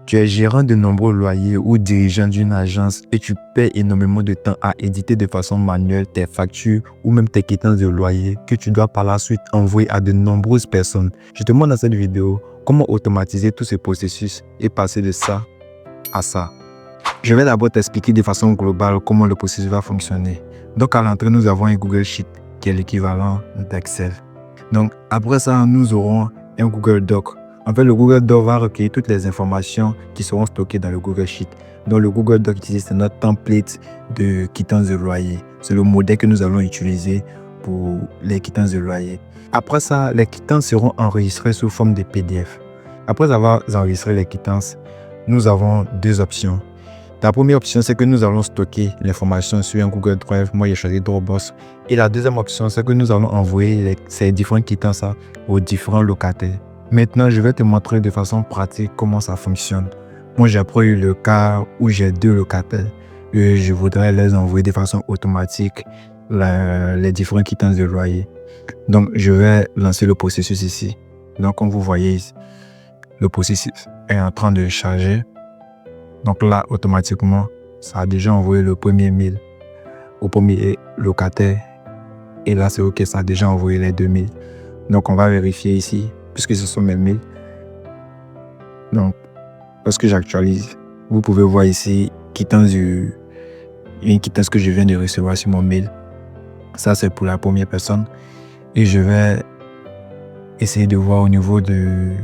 Tu es gérant de nombreux loyers ou dirigeant d'une agence et tu perds énormément de temps à éditer de façon manuelle tes factures ou même tes quittances de loyer que tu dois par la suite envoyer à de nombreuses personnes. Je te montre dans cette vidéo comment automatiser tout ce processus et passer de ça à ça. Je vais d'abord t'expliquer de façon globale comment le processus va fonctionner. Donc à l'entrée, nous avons un Google Sheet qui est l'équivalent d'Excel. Donc après ça, nous aurons un Google Doc. En fait, le Google Doc va recueillir toutes les informations qui seront stockées dans le Google Sheet. Donc, le Google Doc ici, c'est notre template de quittance de loyer. C'est le modèle que nous allons utiliser pour les quittances de loyer. Après ça, les quittances seront enregistrées sous forme de PDF. Après avoir enregistré les quittances, nous avons deux options. La première option, c'est que nous allons stocker l'information sur un Google Drive. Moi, j'ai choisi Dropbox. Et la deuxième option, c'est que nous allons envoyer ces différentes quittances aux différents locataires. Maintenant, je vais te montrer de façon pratique comment ça fonctionne. Moi, j'ai pris le cas où j'ai deux locataires et je voudrais les envoyer de façon automatique les différentes quittances de loyer. Donc, je vais lancer le processus ici. Donc, comme vous voyez, le processus est en train de charger. Donc là, automatiquement, ça a déjà envoyé le premier mail au premier locataire. Et là, c'est OK, ça a déjà envoyé les 2000. Donc, on va vérifier ici, puisque ce sont mes mails. Donc, lorsque j'actualise, vous pouvez voir ici une quittance que je viens de recevoir sur mon mail. Ça, c'est pour la première personne. Et je vais essayer de voir au niveau du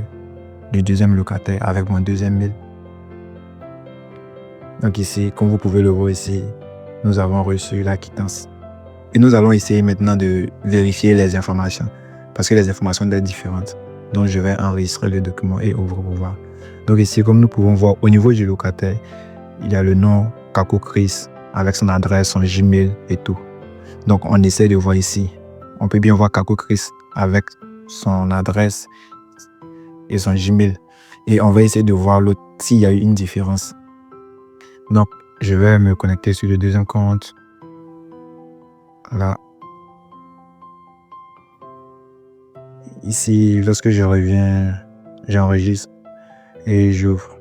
deuxième locataire avec mon deuxième mail. Donc ici, comme vous pouvez le voir ici, nous avons reçu la quittance. Et nous allons essayer maintenant de vérifier les informations parce que les informations sont différentes. Donc je vais enregistrer le document et ouvrir pour voir. Donc ici, comme nous pouvons voir, au niveau du locataire, il y a le nom Kako Chris avec son adresse, son Gmail et tout. Donc on essaie de voir ici. On peut bien voir Kako Chris avec son adresse et son Gmail. Et on va essayer de voir l'autre s'il y a eu une différence. Donc, je vais me connecter sur le deuxième compte. Là. Ici, lorsque je reviens, j'enregistre et j'ouvre.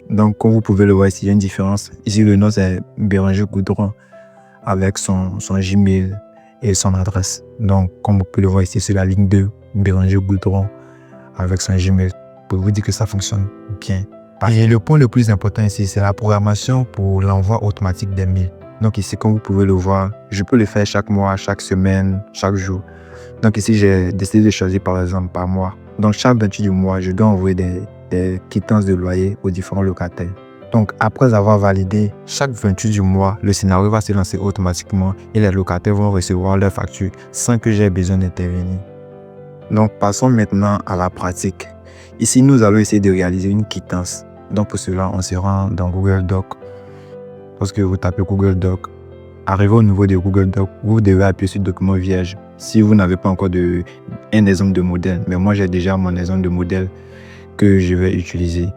Donc, comme vous pouvez le voir ici, il y a une différence. Ici, le nom, c'est Béranger Goudron avec son Gmail et son adresse. Donc, comme vous pouvez le voir ici, c'est la ligne 2, Béranger Goudron avec son Gmail. Pour vous dire que ça fonctionne bien. Et le point le plus important ici, c'est la programmation pour l'envoi automatique des mails. Donc ici, comme vous pouvez le voir, je peux le faire chaque mois, chaque semaine, chaque jour. Donc ici, j'ai décidé de choisir par exemple par mois. Donc chaque 28 du mois, je dois envoyer des quittances de loyer aux différents locataires. Donc après avoir validé chaque 28 du mois, le scénario va se lancer automatiquement et les locataires vont recevoir leurs factures sans que j'aie besoin d'intervenir. Donc passons maintenant à la pratique. Ici, nous allons essayer de réaliser une quittance. Donc pour cela, on se rend dans Google Doc. Lorsque vous tapez Google Doc, arrivé au niveau de Google Doc, vous devez appuyer sur document vierge. Si vous n'avez pas encore un exemple de modèle, mais moi j'ai déjà mon exemple de modèle que je vais utiliser.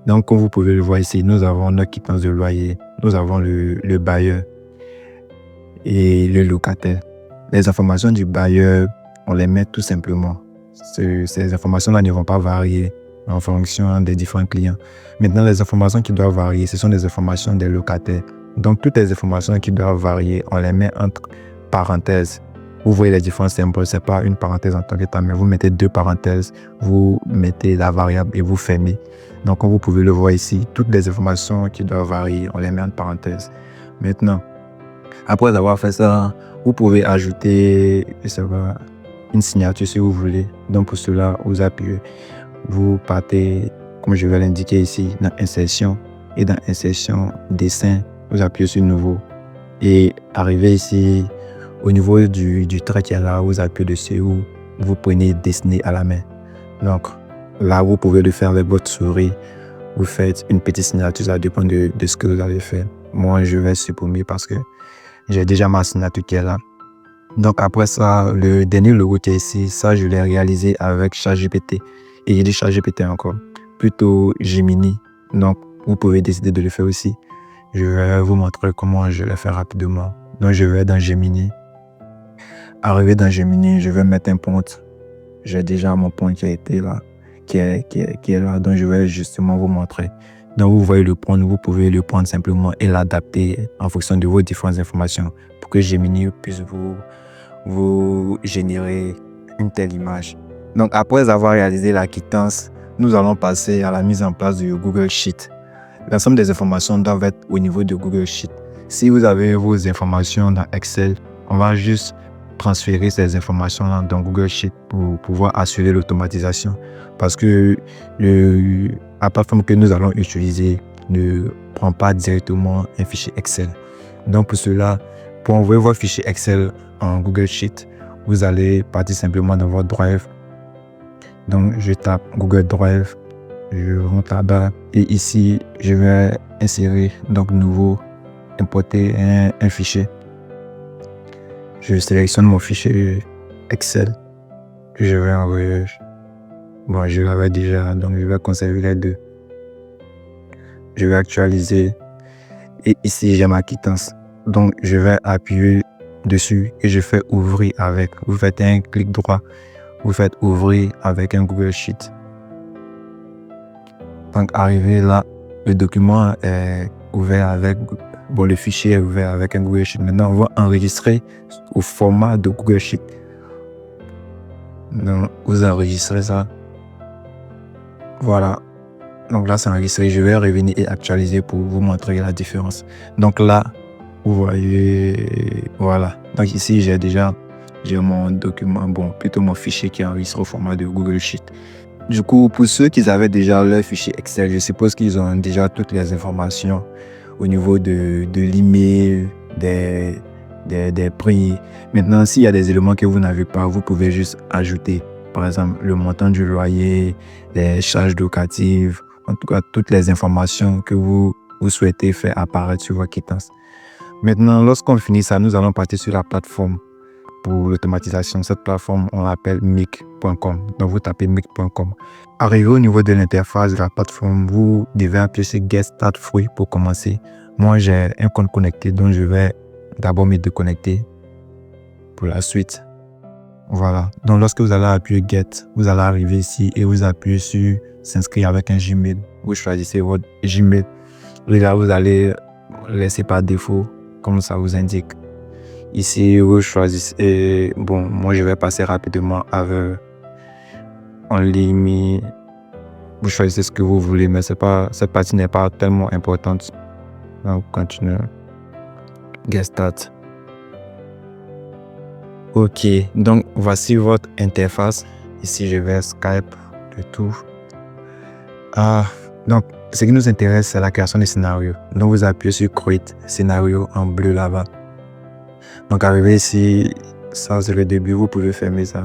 Donc comme vous pouvez le voir ici, nous avons notre quittance de loyer, nous avons le bailleur et le locataire. Les informations du bailleur, on les met tout simplement. Ces informations-là ne vont pas varier en fonction des différents clients. Maintenant, les informations qui doivent varier, ce sont les informations des locataires. Donc, toutes les informations qui doivent varier, on les met entre parenthèses. Vous voyez les différents symboles, ce n'est pas une parenthèse en tant que telle, mais vous mettez deux parenthèses, vous mettez la variable et vous fermez. Donc, comme vous pouvez le voir ici, toutes les informations qui doivent varier, on les met entre parenthèses. Maintenant, après avoir fait ça, vous pouvez ajouter une signature si vous voulez. Donc, pour cela, vous appuyez. Vous partez, comme je vais l'indiquer ici, dans Insertion. Et dans Insertion, Dessin, vous appuyez sur Nouveau. Et arrivé ici, au niveau du trait qui est là, vous appuyez dessus, vous prenez Dessiner à la main. Donc, là, vous pouvez le faire avec votre souris. Vous faites une petite signature, ça dépend de ce que vous allez faire. Moi, je vais supprimer parce que j'ai déjà ma signature qui est là. Donc, après ça, le dernier logo qui est ici, ça, je l'ai réalisé avec ChatGPT. Et j'ai dit ChatGPT encore, plutôt Gemini. Donc, vous pouvez décider de le faire aussi. Je vais vous montrer comment je le fais rapidement. Donc, je vais dans Gemini. Arrivé dans Gemini, je vais mettre un prompt. J'ai déjà mon prompt qui a été là, qui est là. Donc, je vais justement vous montrer. Donc, vous voyez le prendre, vous pouvez le prendre simplement et l'adapter en fonction de vos différentes informations pour que Gemini puisse vous générer une telle image. Donc, après avoir réalisé la quittance, nous allons passer à la mise en place du Google Sheet. L'ensemble des informations doivent être au niveau de Google Sheet. Si vous avez vos informations dans Excel, on va juste transférer ces informations-là dans Google Sheet pour pouvoir assurer l'automatisation. Parce que la plateforme que nous allons utiliser ne prend pas directement un fichier Excel. Donc pour cela, pour envoyer votre fichier Excel en Google Sheet, vous allez partir simplement dans votre Drive. Donc je tape Google Drive, je rentre là-bas et ici je vais insérer donc nouveau, importer un fichier. Je sélectionne mon fichier Excel que je vais envoyer. Bon, je l'avais déjà, donc je vais conserver les deux. Je vais actualiser et ici j'ai ma quittance. Donc je vais appuyer dessus et je fais ouvrir avec. Vous faites un clic droit, vous faites ouvrir avec un Google Sheet. Donc arrivé là, le document est ouvert avec, le fichier est ouvert avec un Google Sheet. Maintenant, on va enregistrer au format de Google Sheet. Donc, vous enregistrez ça. Voilà. Donc là, c'est enregistré. Je vais revenir et actualiser pour vous montrer la différence. Donc là, vous voyez, voilà. Donc ici, j'ai mon document, plutôt mon fichier qui est enregistré au format de Google Sheet. Du coup, pour ceux qui avaient déjà leur fichier Excel, je suppose qu'ils ont déjà toutes les informations au niveau de l'email, des prix. Maintenant, s'il y a des éléments que vous n'avez pas, vous pouvez juste ajouter. Par exemple, le montant du loyer, les charges locatives, en tout cas, toutes les informations que vous souhaitez faire apparaître sur votre quittance. Maintenant, lorsqu'on finit ça, nous allons partir sur la plateforme pour l'automatisation. Cette plateforme, on l'appelle mic.com. Donc, vous tapez mic.com. Arrivé au niveau de l'interface de la plateforme, vous devez appuyer sur Get Start Free pour commencer. Moi, j'ai un compte connecté, donc je vais d'abord me déconnecter pour la suite. Voilà. Donc, lorsque vous allez appuyer Get, vous allez arriver ici et vous appuyez sur S'inscrire avec un Gmail. Vous choisissez votre Gmail. Et là, vous allez laisser par défaut, comme ça vous indique. Ici, vous choisissez. Moi, je vais passer rapidement avec en ligne. Vous choisissez ce que vous voulez, mais cette partie n'est pas tellement importante. Donc, continue. Get Start. Ok, donc voici votre interface. Ici, je vais Skype, le tout. Donc, ce qui nous intéresse, c'est la création des scénarios. Donc, vous appuyez sur Create scénario en bleu là-bas. Donc, arrivé ici, ça c'est le début. Vous pouvez fermer ça.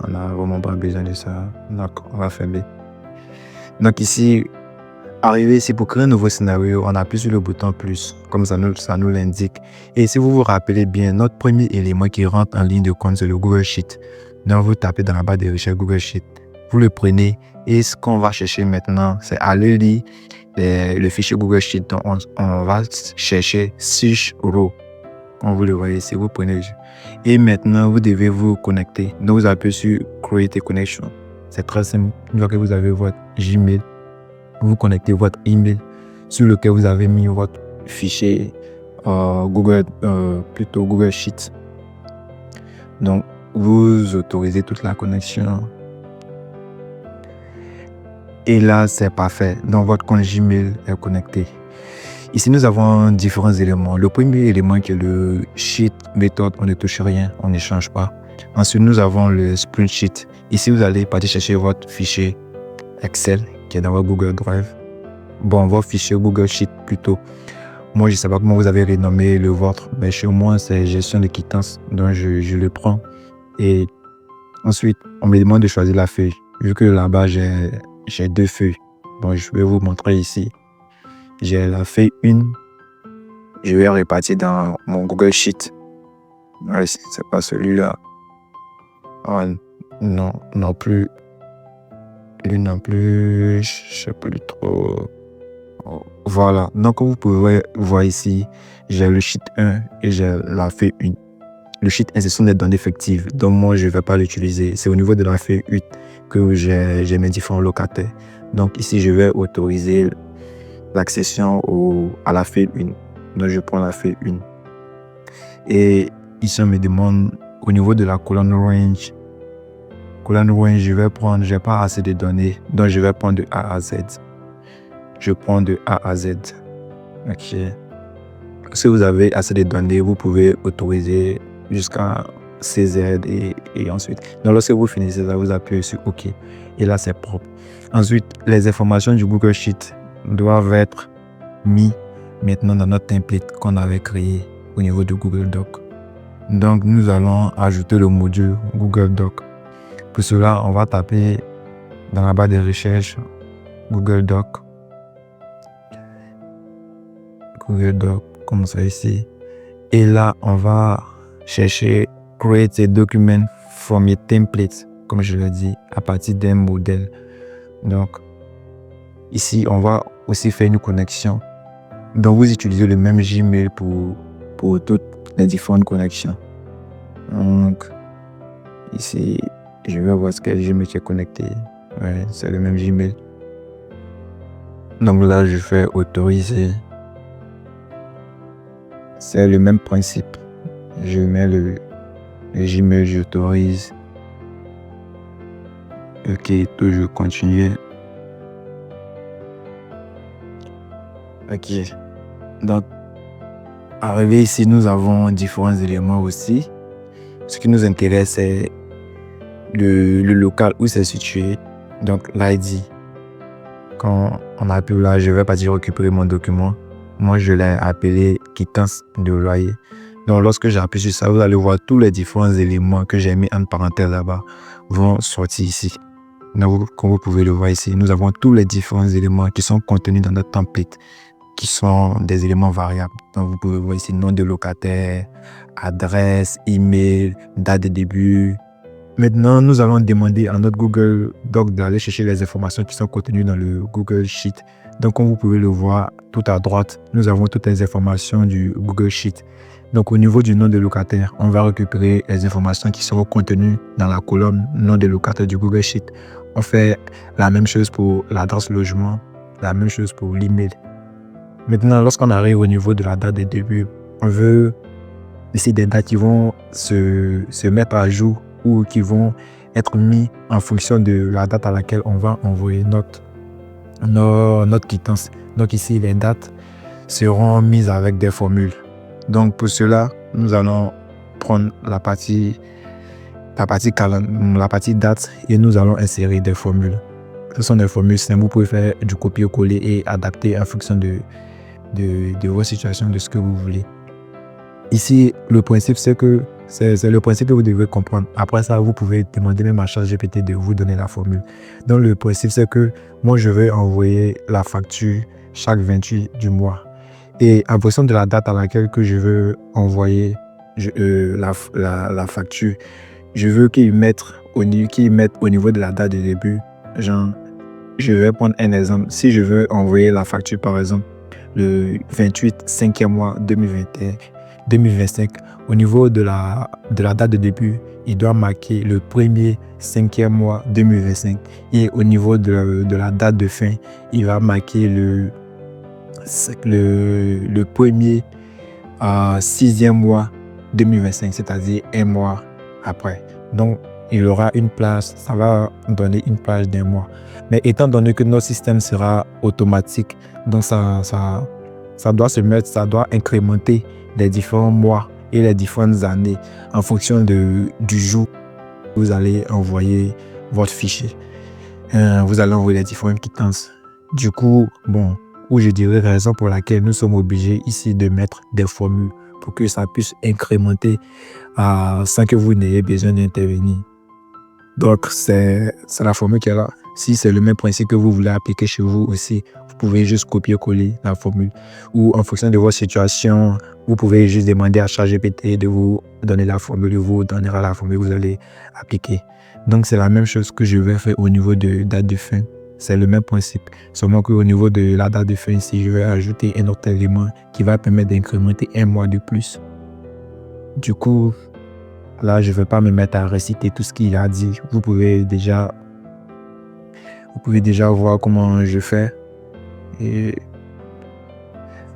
On n'a vraiment pas besoin de ça. Donc, on va fermer. Donc, ici, arrivé ici pour créer un nouveau scénario, on appuie sur le bouton plus, comme ça nous l'indique. Et si vous vous rappelez bien, notre premier élément qui rentre en ligne de compte, c'est le Google Sheet. Donc, vous tapez dans la barre de recherche Google Sheet. Vous le prenez et ce qu'on va chercher maintenant, c'est aller lire le fichier Google Sheet. Donc, on va chercher Search Row. Comme vous le voyez ici, vous prenez. Et maintenant, vous devez vous connecter. Donc, vous appuyez sur Create a Connection. C'est très simple. Une fois que vous avez votre Gmail, vous connectez votre email sur lequel vous avez mis votre fichier Google Sheet. Donc, vous autorisez toute la connexion. Et là, c'est parfait. Donc, votre compte Gmail est connecté. Ici, nous avons différents éléments. Le premier élément qui est le sheet méthode, on ne touche rien, on ne change pas. Ensuite, nous avons le spreadsheet. Ici, vous allez partir chercher votre fichier Excel qui est dans votre Google Drive. Votre fichier Google Sheet plutôt. Moi, je ne sais pas comment vous avez renommé le vôtre, mais chez moi, c'est gestion de quittance. Donc, je le prends. Et ensuite, on me demande de choisir la feuille. Vu que là-bas, j'ai deux feuilles. Je vais vous montrer ici. J'ai la feuille 1. Je vais répartir dans mon Google Sheet. Ouais, c'est pas celui-là. Non plus. Lui non plus. Je sais plus trop. Voilà. Donc, comme vous pouvez voir ici, j'ai le sheet 1 et j'ai la feuille 1. Le sheet 1, ce sont des données effectives. Donc, moi, je ne vais pas l'utiliser. C'est au niveau de la feuille 8 que j'ai mes différents locataires. Donc, ici, je vais autoriser l'accession à la file 1. Donc, je prends la file 1. Et ici, on me demande au niveau de la colonne range, je n'ai pas assez de données, donc je vais prendre de A à Z. Je prends de A à Z. Ok. Si vous avez assez de données, vous pouvez autoriser jusqu'à CZ et ensuite. Donc, lorsque vous finissez ça, vous appuyez sur OK. Et là, c'est propre. Ensuite, les informations du Google Sheet doivent être mises maintenant dans notre template qu'on avait créé au niveau de Google Doc. Donc, nous allons ajouter le module Google Doc. Pour cela, on va taper dans la barre de recherche Google Doc. Google Doc, comme ça ici. Et là, on va chercher Create a document from a template, comme je l'ai dit, à partir d'un modèle. Donc, ici, on va aussi faire une connexion. Donc, vous utilisez le même Gmail pour toutes les différentes connexions. Donc, ici, je vais voir ce que Gmail qui est connecté. Ouais, c'est le même Gmail. Donc là, je fais autoriser. C'est le même principe. Je mets le Gmail, j'autorise. Ok, toujours continuer. Ok. Donc, arrivé ici, nous avons différents éléments aussi. Ce qui nous intéresse, c'est le local où c'est situé. Donc, l'ID. Quand on appelle là, je vais pas dire récupérer mon document. Moi, je l'ai appelé quittance de loyer. Donc, lorsque j'appuie sur ça, vous allez voir tous les différents éléments que j'ai mis en parenthèse là-bas vont sortir ici. Donc, comme vous pouvez le voir ici, nous avons tous les différents éléments qui sont contenus dans notre template, qui sont des éléments variables. Donc, vous pouvez voir ici nom de locataire, adresse, email, date de début. Maintenant, nous allons demander à notre Google Doc d'aller chercher les informations qui sont contenues dans le Google Sheet. Donc, comme vous pouvez le voir tout à droite, nous avons toutes les informations du Google Sheet. Donc, au niveau du nom de locataire, on va récupérer les informations qui seront contenues dans la colonne nom de locataire du Google Sheet. On fait la même chose pour l'adresse logement, la même chose pour l'email. Maintenant, lorsqu'on arrive au niveau de la date de début, on veut ici des dates qui vont se mettre à jour ou qui vont être mis en fonction de la date à laquelle on va envoyer notre quittance. Donc ici, les dates seront mises avec des formules. Donc pour cela, nous allons prendre la partie date et nous allons insérer des formules. Ce sont des formules simples. Vous pouvez faire du copier-coller et adapter en fonction de vos situations, de ce que vous voulez. Ici, le principe, c'est le principe que vous devez comprendre. Après ça, vous pouvez demander même à ChatGPT de vous donner la formule. Donc, le principe, c'est que moi, je vais envoyer la facture chaque 28 du mois. Et en fonction de la date à laquelle que je veux envoyer la facture, je veux qu'ils mettent au niveau de la date de début. Genre, je vais prendre un exemple. Si je veux envoyer la facture, par exemple, le 28 5e mois 2025, au niveau de la date de début, il doit marquer le 1er 5e mois 2025. Et au niveau de la date de fin, il va marquer le 1er 6e mois 2025, c'est-à-dire un mois après. Donc, il aura une plage, ça va donner une plage d'un mois. Mais étant donné que notre système sera automatique, donc ça doit incrémenter les différents mois et les différentes années en fonction du jour où vous allez envoyer votre fichier. Vous allez envoyer les différentes quittances. Du coup, où je dirais raison pour laquelle nous sommes obligés ici de mettre des formules pour que ça puisse incrémenter sans que vous n'ayez besoin d'intervenir. Donc, c'est la formule qui est là. Si c'est le même principe que vous voulez appliquer chez vous aussi, vous pouvez juste copier-coller la formule. Ou en fonction de votre situation, vous pouvez juste demander à ChatGPT de vous donner la formule, il vous donnera la formule que vous allez appliquer. Donc, c'est la même chose que je vais faire au niveau de date de fin. C'est le même principe. Seulement qu'au niveau de la date de fin ici, je vais ajouter un autre élément qui va permettre d'incrémenter un mois de plus. Du coup, là, je ne vais pas me mettre à réciter tout ce qu'il a dit. Vous pouvez déjà voir comment je fais. Et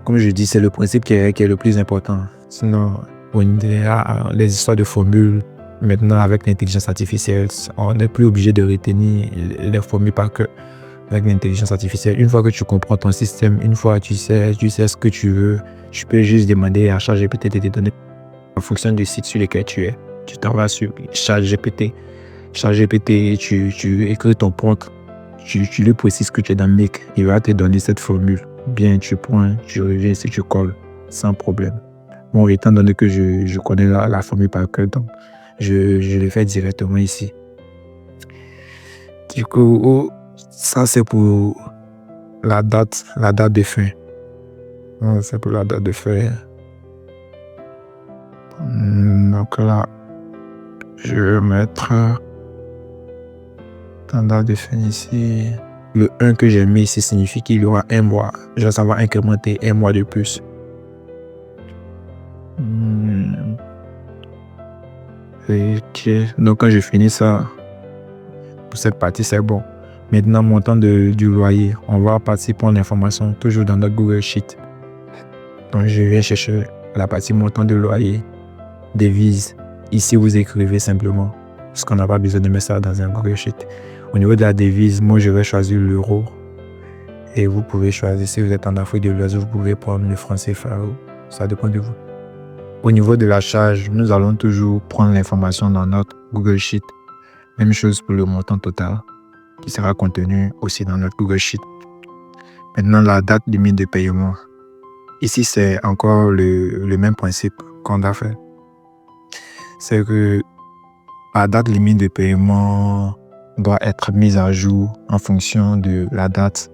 Comme je dis, c'est le principe qui est le plus important. Sinon, les histoires de formules, maintenant avec l'intelligence artificielle, on n'est plus obligé de retenir les formules par cœur avec l'intelligence artificielle. Une fois que tu comprends ton système, une fois que tu sais ce que tu veux, tu peux juste demander à ChatGPT de te donner en fonction du site sur lequel tu es. Tu t'en vas sur ChatGPT. ChatGPT, tu écris ton prompt, tu lui précises que tu es dans Make. Il va te donner cette formule. Bien, tu prends, tu reviens si tu colles, sans problème. Bon, étant donné que je connais la formule par cœur, donc je le fais directement ici. Du coup, ça c'est pour la date de fin. C'est pour la date de fin. Donc là, je vais mettre la date de fin ici. Le 1 que j'ai mis ici signifie qu'il y aura un mois. Ça va incrémenter un mois de plus. Ok. Donc quand je finis ça, pour cette partie, c'est bon. Maintenant, montant du loyer. On va partir prendre l'information toujours dans notre Google Sheet. Donc je viens chercher la partie montant de loyer, devise. Ici, vous écrivez simplement, parce qu'on n'a pas besoin de mettre ça dans un Google Sheet. Au niveau de la devise, moi, je vais choisir l'euro. Et vous pouvez choisir, si vous êtes en Afrique de l'Ouest, vous pouvez prendre le franc CFA. Ça dépend de vous. Au niveau de la charge, nous allons toujours prendre l'information dans notre Google Sheet. Même chose pour le montant total, qui sera contenu aussi dans notre Google Sheet. Maintenant, la date limite de paiement. Ici, c'est encore le même principe qu'on a fait. C'est que la date limite de paiement doit être mise à jour en fonction de la date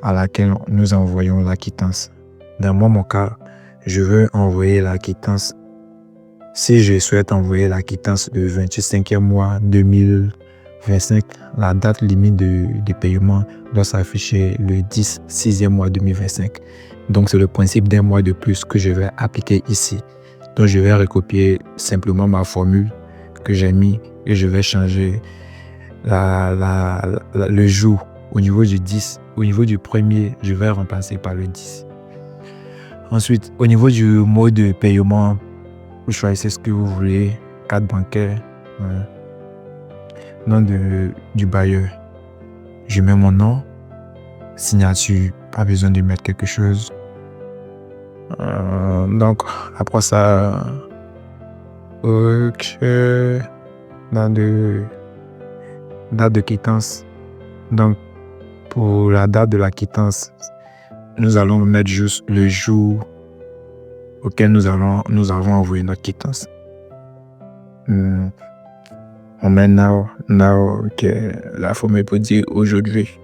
à laquelle nous envoyons la quittance. Dans mon cas, je veux envoyer la quittance. Si je souhaite envoyer la quittance le 25e mois 2025, la date limite de paiement doit s'afficher le 10 6e mois 2025. Donc, c'est le principe d'un mois de plus que je vais appliquer ici. Donc, je vais recopier simplement ma formule que j'ai mis et je vais changer le jour au niveau du 10. Au niveau du premier, je vais remplacer par le 10. Ensuite, au niveau du mode de paiement, vous choisissez ce que vous voulez, carte bancaire, nom du bailleur. Je mets mon nom, signature, pas besoin de mettre quelque chose. Donc, après ça, ok, date de quittance. Donc, pour la date de la quittance, nous allons mettre juste le jour auquel nous avons envoyé notre quittance. On met now, que la formule peut dire aujourd'hui.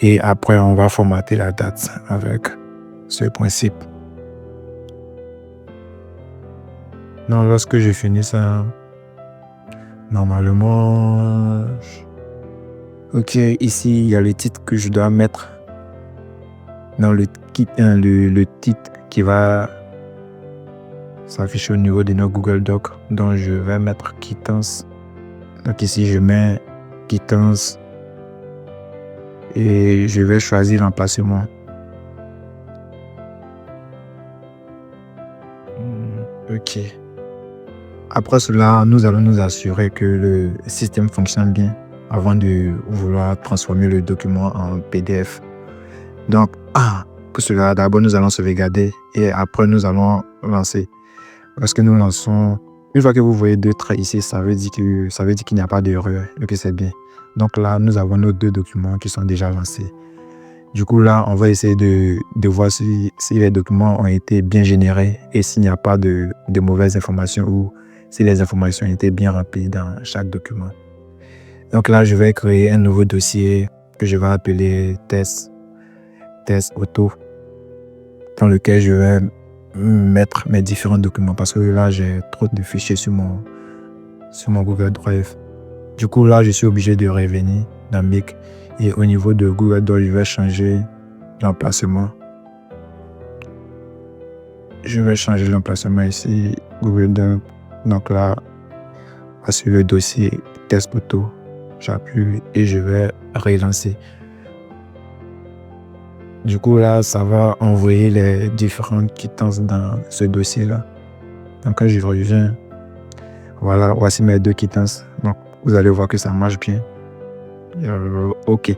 Et après, on va formater la date avec ce principe. Donc, lorsque je finis ça, normalement, ok, ici, il y a le titre que je dois mettre dans le titre qui va s'afficher au niveau de notre Google Doc. Donc, je vais mettre quittance. Donc, ici, je mets quittance et je vais choisir l'emplacement. Ok. Après cela, nous allons nous assurer que le système fonctionne bien avant de vouloir transformer le document en PDF. Donc, pour cela, d'abord, nous allons sauvegarder et après, nous allons lancer. Lorsque nous lançons, une fois que vous voyez 2 traits ici, ça veut dire qu'il n'y a pas d'erreur et que c'est bien. Donc là, nous avons nos 2 documents qui sont déjà lancés. Du coup, là, on va essayer de voir si les documents ont été bien générés et s'il n'y a pas de mauvaises informations ou si les informations ont été bien remplies dans chaque document. Donc là, je vais créer un nouveau dossier que je vais appeler test auto, dans lequel je vais mettre mes différents documents parce que là, j'ai trop de fichiers sur mon Google Drive. Du coup, là, je suis obligé de revenir dans Make. Et au niveau de Google Drive, je vais changer l'emplacement. Je vais changer l'emplacement ici, Google Drive. Donc là, sur le dossier test auto, j'appuie et je vais relancer. Du coup, là, ça va envoyer les différentes quittances dans ce dossier-là. Donc, quand je reviens, voilà, voici mes 2 quittances. Donc, vous allez voir que ça marche bien. OK.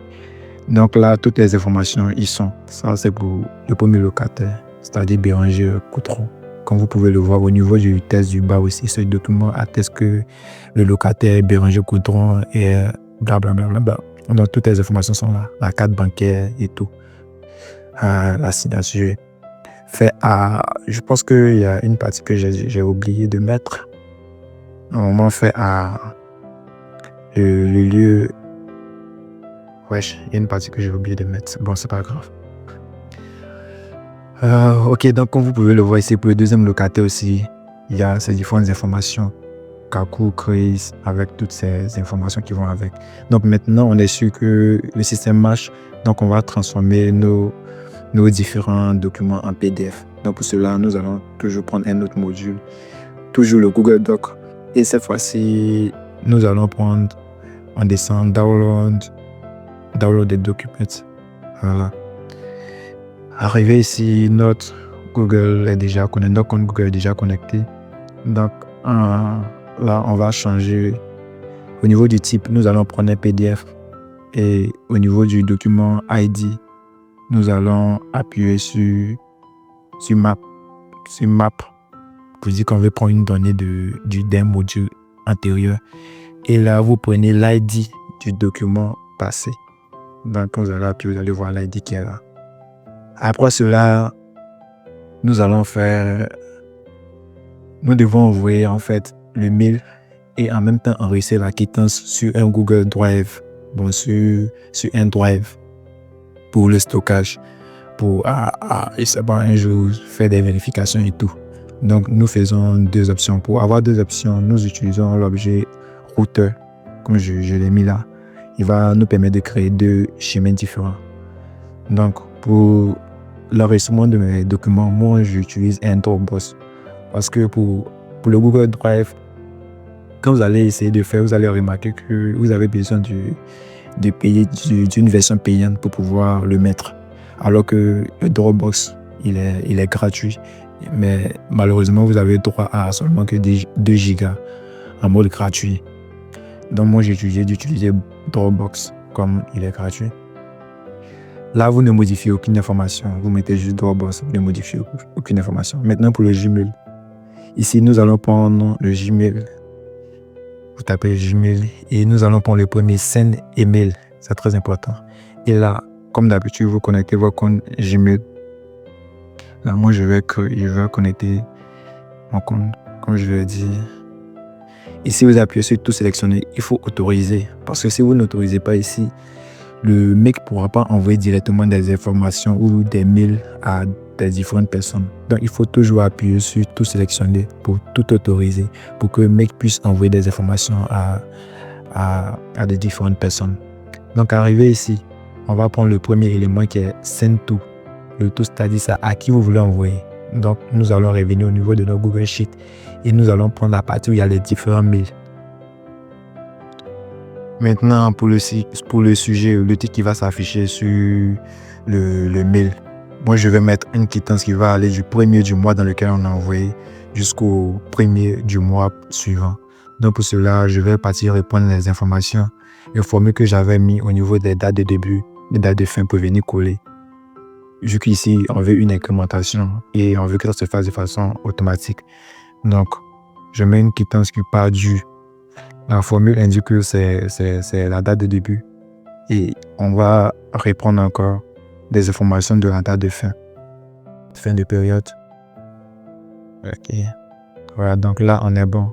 Donc là, toutes les informations y sont. Ça, c'est pour le premier locataire, c'est-à-dire Béranger Coutron. Comme vous pouvez le voir au niveau du test du bas aussi, ce document atteste que le locataire Béranger Coutron et blablabla. Donc toutes les informations sont là, la carte bancaire et tout. La signature fait à... Je pense qu'il y a une partie que j'ai oublié de mettre. Normalement fait à le lieu... Wesh, il y a une partie que j'ai oublié de mettre. Bon, c'est pas grave. OK, donc comme vous pouvez le voir ici, pour le deuxième locataire aussi, il y a ces différentes informations. Kaku, Chris, avec toutes ces informations qui vont avec. Donc maintenant, on est sûr que le système marche. Donc on va transformer nos différents documents en PDF. Donc pour cela, nous allons toujours prendre un autre module, toujours le Google Doc. Et cette fois-ci, nous allons prendre, on descend, download des documents. Voilà. Arrivé ici, notre Google est déjà connecté. Notre compte Google est déjà connecté. Donc là, on va changer. Au niveau du type, nous allons prendre un PDF. Et au niveau du document ID, nous allons appuyer sur Map. Sur Map. Pour dire qu'on veut prendre une donnée d'un module antérieur. Et là, vous prenez l'ID du document passé. Donc, vous allez appuyer, vous allez voir l'ID qui est là. Après cela, nous devons envoyer en fait le mail et en même temps enregistrer la quittance sur un Google Drive, bon, sur un Drive pour le stockage, pour un jour faire des vérifications et tout. Donc, nous faisons 2 options. Pour avoir 2 options, nous utilisons l'objet routeur, comme je l'ai mis là. Il va nous permettre de créer 2 chemins différents. Donc, pour l'enregistrement de mes documents, moi, j'utilise un Dropbox. Parce que pour le Google Drive, quand vous allez essayer de faire, vous allez remarquer que vous avez besoin de payer d'une version payante pour pouvoir le mettre. Alors que le Dropbox, il est gratuit. Mais malheureusement, vous avez droit à seulement que 2 gigas en mode gratuit. Donc moi, j'ai utilisé d'utiliser Dropbox comme il est gratuit. Là, vous ne modifiez aucune information. Vous mettez juste Dropbox, vous ne modifiez aucune information. Maintenant, pour le Gmail. Ici, nous allons prendre le Gmail. Vous tapez Gmail et nous allons prendre le premier Send Email. C'est très important. Et là, comme d'habitude, vous connectez votre compte Gmail. Là, moi, je vais connecter mon compte, comme je l'ai dit. Ici, vous appuyez sur tout sélectionner. Il faut autoriser. Parce que si vous n'autorisez pas ici, le mec ne pourra pas envoyer directement des informations ou des mails à des différentes personnes. Donc, il faut toujours appuyer sur tout sélectionner pour tout autoriser, pour que le mec puisse envoyer des informations à des différentes personnes. Donc, arrivé ici, on va prendre le premier élément qui est Send to. Le tout, c'est-à-dire ça à qui vous voulez envoyer. Donc, nous allons revenir au niveau de notre Google Sheet et nous allons prendre la partie où il y a les différents mails. Maintenant, pour le sujet, le titre qui va s'afficher sur le mail, moi, je vais mettre une quittance qui va aller du premier du mois dans lequel on a envoyé jusqu'au premier du mois suivant. Donc, pour cela, je vais partir répondre les informations et formules que j'avais mis au niveau des dates de début, des dates de fin pour venir coller. Vu qu'ici, on veut une incrémentation et on veut que ça se fasse de façon automatique. Donc, je mets une quittance qui part du... La formule indique que c'est la date de début. Et on va reprendre encore des informations de la date de fin. Fin de période. OK. Voilà, donc là, on est bon.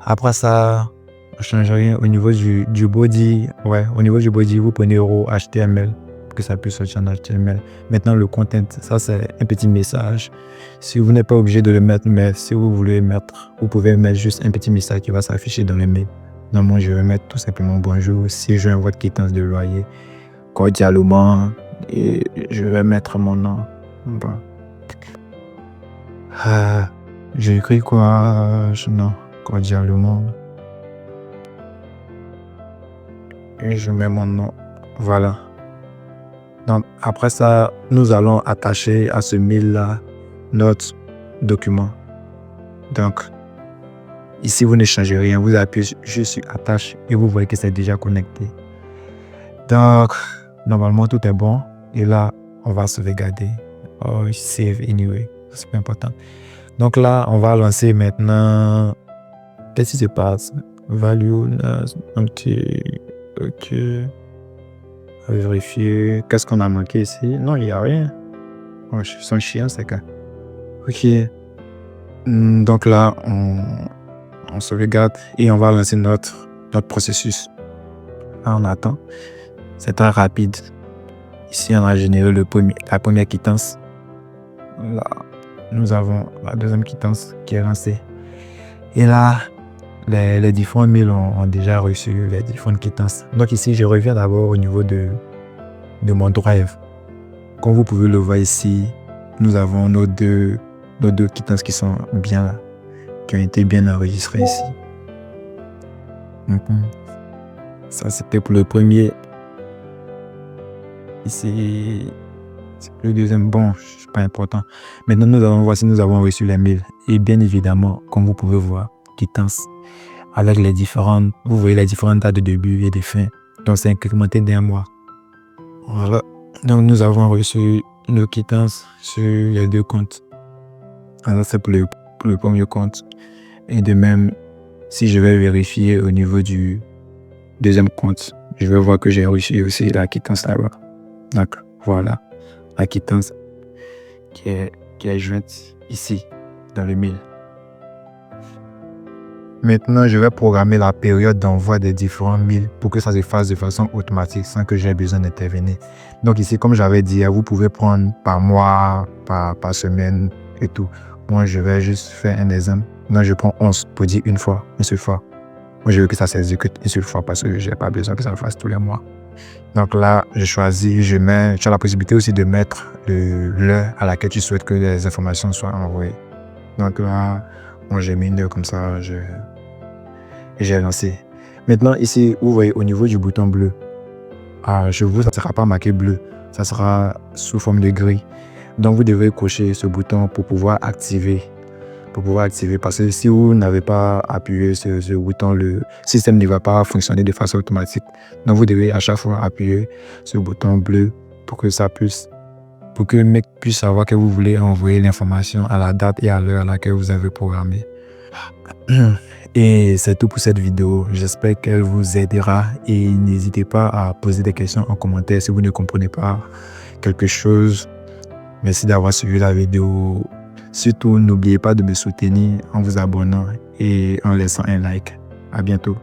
Après ça, on ne change rien. Au niveau du body, au niveau du body, vous prenez euro HTML. Que ça puisse sortir en HTML. Maintenant, le content, ça c'est un petit message. Si vous n'êtes pas obligé de le mettre, mais si vous voulez mettre, vous pouvez mettre juste un petit message qui va s'afficher dans le mail. Donc moi, je vais mettre tout simplement bonjour. Si je votre quittance de loyer, cordialement, et je vais mettre mon nom. Bon. J'ai écrit quoi? Non, cordialement. Et je mets mon nom. Voilà. Donc, après ça, nous allons attacher à ce mail-là notre document. Donc, ici, vous ne changez rien. Vous appuyez juste sur attache et vous voyez que c'est déjà connecté. Donc, normalement, tout est bon. Et là, on va sauvegarder. Oh, save anyway. C'est pas important. Donc là, on va lancer maintenant. Qu'est-ce qui se passe? Value, un petit. Ok. On va vérifier. Qu'est-ce qu'on a manqué ici? Non, il n'y a rien. Oh, je suis son chien, c'est quoi? Ok. Donc là, on sauvegarde et on va lancer notre processus. Là, on attend. C'est très rapide. Ici, on a généré la première quittance. Là, nous avons la deuxième quittance qui est lancée. Et là, les différents mails ont déjà reçu les différentes quittances. Donc ici, je reviens d'abord au niveau de mon drive. Comme vous pouvez le voir ici, nous avons nos deux quittances qui sont bien là, qui ont été bien enregistrées ici. Ça, c'était pour le premier. Ici, c'est le deuxième. Bon, c'est pas important. Maintenant, voici, nous avons reçu les mails. Et bien évidemment, comme vous pouvez voir, quittance avec vous voyez les différentes dates de début et de fin. Donc, c'est incrémenté d'un mois. Voilà. Donc, nous avons reçu nos quittances sur les deux comptes. Alors, c'est pour le premier compte. Et de même, si je vais vérifier au niveau du deuxième compte, je vais voir que j'ai reçu aussi la quittance là-bas. Donc, voilà la quittance qui est jointe ici, dans le mail. Maintenant, je vais programmer la période d'envoi des différents mails pour que ça se fasse de façon automatique sans que j'ai besoin d'intervenir. Donc ici, comme j'avais dit, vous pouvez prendre par mois, par semaine et tout. Moi, je vais juste faire un exemple. Donc, je prends 11 pour dire une seule fois. Moi, je veux que ça s'exécute une seule fois parce que je n'ai pas besoin que ça le fasse tous les mois. Donc là, je choisis, tu as la possibilité aussi de mettre l'heure à laquelle tu souhaites que les informations soient envoyées. Donc là, moi, j'ai mis une heure comme ça, j'ai lancé. Maintenant, ici, vous voyez au niveau du bouton bleu, chez vous, ça ne sera pas marqué bleu, ça sera sous forme de gris. Donc, vous devez cocher ce bouton pour pouvoir activer. Parce que si vous n'avez pas appuyé sur ce bouton, le système ne va pas fonctionner de façon automatique. Donc, vous devez à chaque fois appuyer sur le bouton bleu pour que le mec puisse savoir que vous voulez envoyer l'information à la date et à l'heure à laquelle vous avez programmé. Et c'est tout pour cette vidéo. J'espère qu'elle vous aidera et n'hésitez pas à poser des questions en commentaire si vous ne comprenez pas quelque chose. Merci d'avoir suivi la vidéo. Surtout, n'oubliez pas de me soutenir en vous abonnant et en laissant un like. À bientôt.